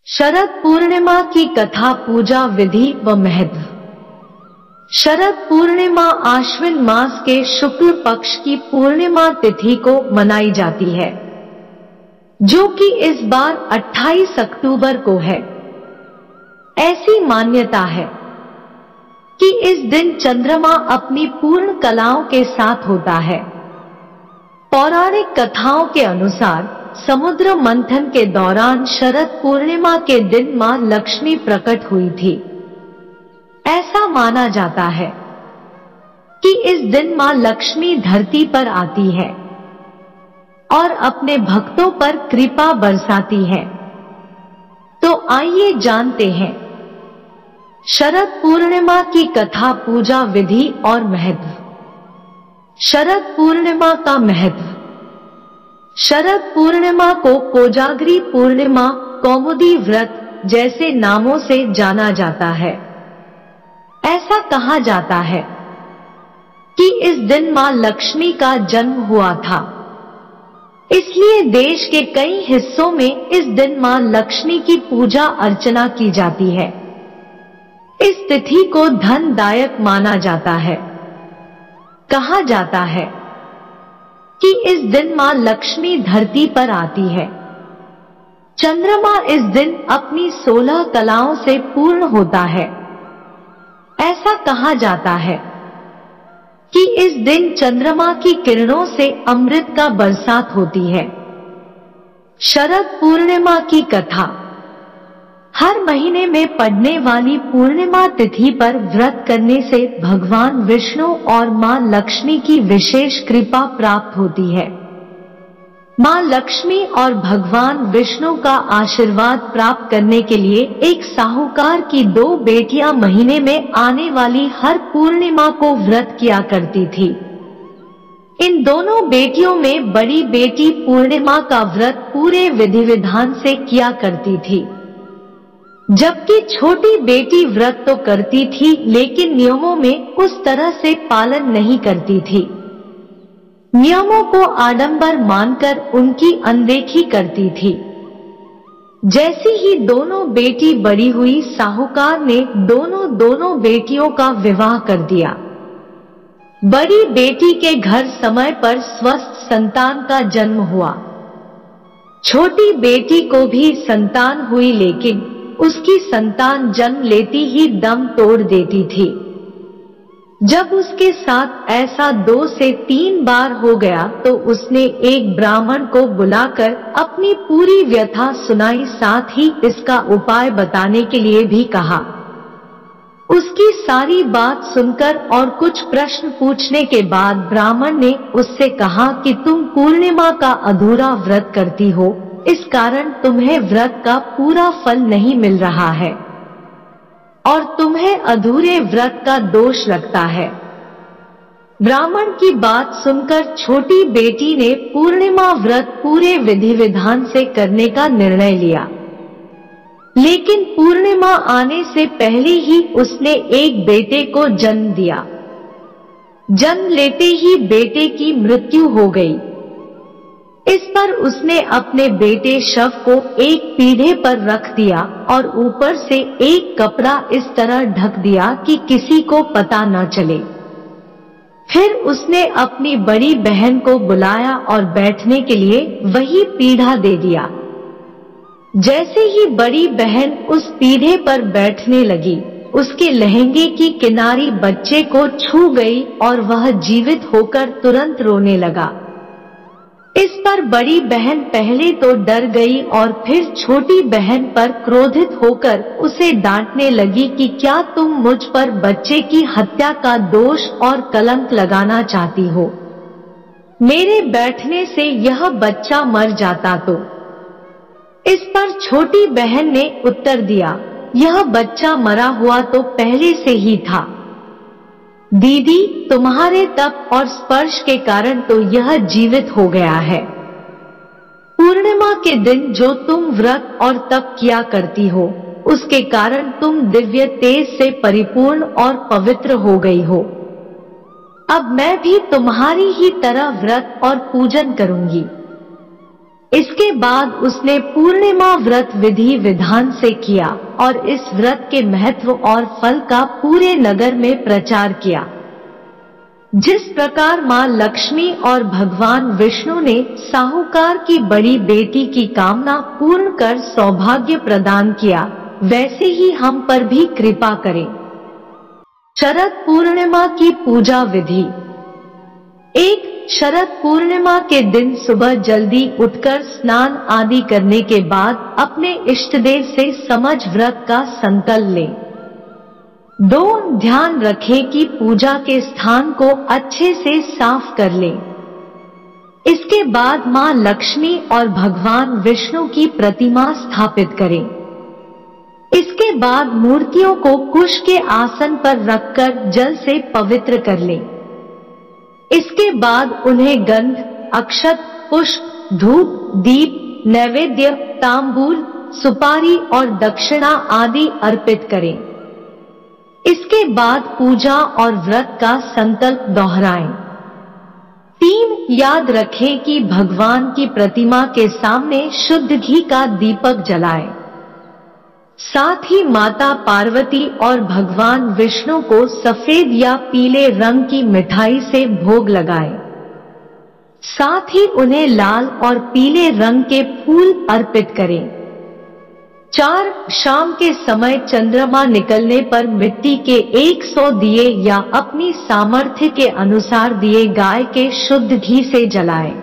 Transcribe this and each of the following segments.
शरद पूर्णिमा की कथा, पूजा विधि व महत्व। शरद पूर्णिमा आश्विन मास के शुक्ल पक्ष की पूर्णिमा तिथि को मनाई जाती है, जो कि इस बार 28 अक्टूबर को है। ऐसी मान्यता है कि इस दिन चंद्रमा अपनी पूर्ण कलाओं के साथ होता है। पौराणिक कथाओं के अनुसार समुद्र मंथन के दौरान शरद पूर्णिमा के दिन मां लक्ष्मी प्रकट हुई थी। ऐसा माना जाता है कि इस दिन मां लक्ष्मी धरती पर आती है और अपने भक्तों पर कृपा बरसाती है। तो आइए जानते हैं शरद पूर्णिमा की कथा, पूजा विधि और महत्व। शरद पूर्णिमा का महत्व। शरद पूर्णिमा को कोजागरी पूर्णिमा, कौमुदी व्रत जैसे नामों से जाना जाता है। ऐसा कहा जाता है कि इस दिन मां लक्ष्मी का जन्म हुआ था, इसलिए देश के कई हिस्सों में इस दिन मां लक्ष्मी की पूजा अर्चना की जाती है। इस तिथि को धनदायक माना जाता है। कहा जाता है कि इस दिन मां लक्ष्मी धरती पर आती है। चंद्रमा इस दिन अपनी 16 कलाओं से पूर्ण होता है। ऐसा कहा जाता है कि इस दिन चंद्रमा की किरणों से अमृत का बरसात होती है। शरद पूर्णिमा की कथा। हर महीने में पड़ने वाली पूर्णिमा तिथि पर व्रत करने से भगवान विष्णु और मां लक्ष्मी की विशेष कृपा प्राप्त होती है। मां लक्ष्मी और भगवान विष्णु का आशीर्वाद प्राप्त करने के लिए एक साहूकार की 2 बेटियां महीने में आने वाली हर पूर्णिमा को व्रत किया करती थी। इन दोनों बेटियों में बड़ी बेटी पूर्णिमा का व्रत पूरे विधि विधान से किया करती थी, जबकि छोटी बेटी व्रत तो करती थी लेकिन नियमों में उस तरह से पालन नहीं करती थी। नियमों को आडंबर मानकर उनकी अनदेखी करती थी। जैसी ही दोनों बेटी बड़ी हुई, साहूकार ने दोनों बेटियों का विवाह कर दिया। बड़ी बेटी के घर समय पर स्वस्थ संतान का जन्म हुआ। छोटी बेटी को भी संतान हुई, लेकिन उसकी संतान जन्म लेती ही दम तोड़ देती थी। जब उसके साथ ऐसा 2 से 3 बार हो गया तो उसने एक ब्राह्मण को बुलाकर अपनी पूरी व्यथा सुनाई, साथ ही इसका उपाय बताने के लिए भी कहा। उसकी सारी बात सुनकर और कुछ प्रश्न पूछने के बाद ब्राह्मण ने उससे कहा कि तुम पूर्णिमा का अधूरा व्रत करती हो, इस कारण तुम्हें व्रत का पूरा फल नहीं मिल रहा है और तुम्हें अधूरे व्रत का दोष लगता है। ब्राह्मण की बात सुनकर छोटी बेटी ने पूर्णिमा व्रत पूरे विधि विधान से करने का निर्णय लिया, लेकिन पूर्णिमा आने से पहले ही उसने एक बेटे को जन्म दिया। जन्म लेते ही बेटे की मृत्यु हो गई। इस पर उसने अपने बेटे शव को एक पीढ़े पर रख दिया और ऊपर से एक कपड़ा इस तरह ढक दिया कि किसी को पता न चले। फिर उसने अपनी बड़ी बहन को बुलाया और बैठने के लिए वही पीढ़ा दे दिया। जैसे ही बड़ी बहन उस पीढ़े पर बैठने लगी, उसके लहंगे की किनारी बच्चे को छू गई और वह जीवित होकर तुरंत रोने लगा। इस पर बड़ी बहन पहले तो डर गई और फिर छोटी बहन पर क्रोधित होकर उसे डांटने लगी कि क्या तुम मुझ पर बच्चे की हत्या का दोष और कलंक लगाना चाहती हो? मेरे बैठने से यह बच्चा मर जाता तो। इस पर छोटी बहन ने उत्तर दिया, यह बच्चा मरा हुआ तो पहले से ही था। दीदी, तुम्हारे तप और स्पर्श के कारण तो यह जीवित हो गया है। पूर्णिमा के दिन जो तुम व्रत और तप किया करती हो, उसके कारण तुम दिव्य तेज से परिपूर्ण और पवित्र हो गई हो। अब मैं भी तुम्हारी ही तरह व्रत और पूजन करूंगी। इसके बाद उसने पूर्णिमा व्रत विधि विधान से किया और इस व्रत के महत्व और फल का पूरे नगर में प्रचार किया। जिस प्रकार मां लक्ष्मी और भगवान विष्णु ने साहूकार की बड़ी बेटी की कामना पूर्ण कर सौभाग्य प्रदान किया, वैसे ही हम पर भी कृपा करें। शरद पूर्णिमा की पूजा विधि। 1. शरद पूर्णिमा के दिन सुबह जल्दी उठकर स्नान आदि करने के बाद अपने इष्टदेव से समझ व्रत का संकल्प लें। 2. ध्यान रखें कि पूजा के स्थान को अच्छे से साफ कर लें। इसके बाद मां लक्ष्मी और भगवान विष्णु की प्रतिमा स्थापित करें। इसके बाद मूर्तियों को कुश के आसन पर रखकर जल से पवित्र कर लें। इसके बाद उन्हें गंध, अक्षत, पुष्प, धूप, दीप, नैवेद्य, तांबूल, सुपारी और दक्षिणा आदि अर्पित करें। इसके बाद पूजा और व्रत का संकल्प दोहराएं। 3. याद रखें कि भगवान की प्रतिमा के सामने शुद्ध घी का दीपक जलाएं। साथ ही माता पार्वती और भगवान विष्णु को सफेद या पीले रंग की मिठाई से भोग लगाएं। साथ ही उन्हें लाल और पीले रंग के फूल अर्पित करें। 4. शाम के समय चंद्रमा निकलने पर मिट्टी के 100 दिए या अपनी सामर्थ्य के अनुसार दिए गाय के शुद्ध घी से जलाएं।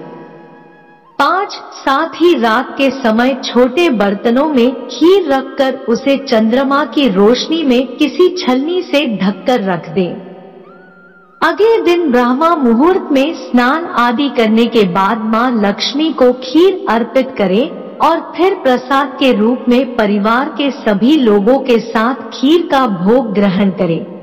5. साथ ही रात के समय छोटे बर्तनों में खीर रखकर उसे चंद्रमा की रोशनी में किसी छलनी से ढककर रख दें। अगले दिन ब्रह्मा मुहूर्त में स्नान आदि करने के बाद मां लक्ष्मी को खीर अर्पित करें और फिर प्रसाद के रूप में परिवार के सभी लोगों के साथ खीर का भोग ग्रहण करें।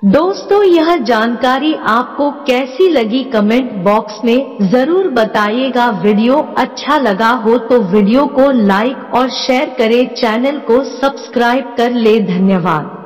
दोस्तों, यह जानकारी आपको कैसी लगी कमेंट बॉक्स में जरूर बताइएगा। वीडियो अच्छा लगा हो तो वीडियो को लाइक और शेयर करें, चैनल को सब्सक्राइब कर ले। धन्यवाद।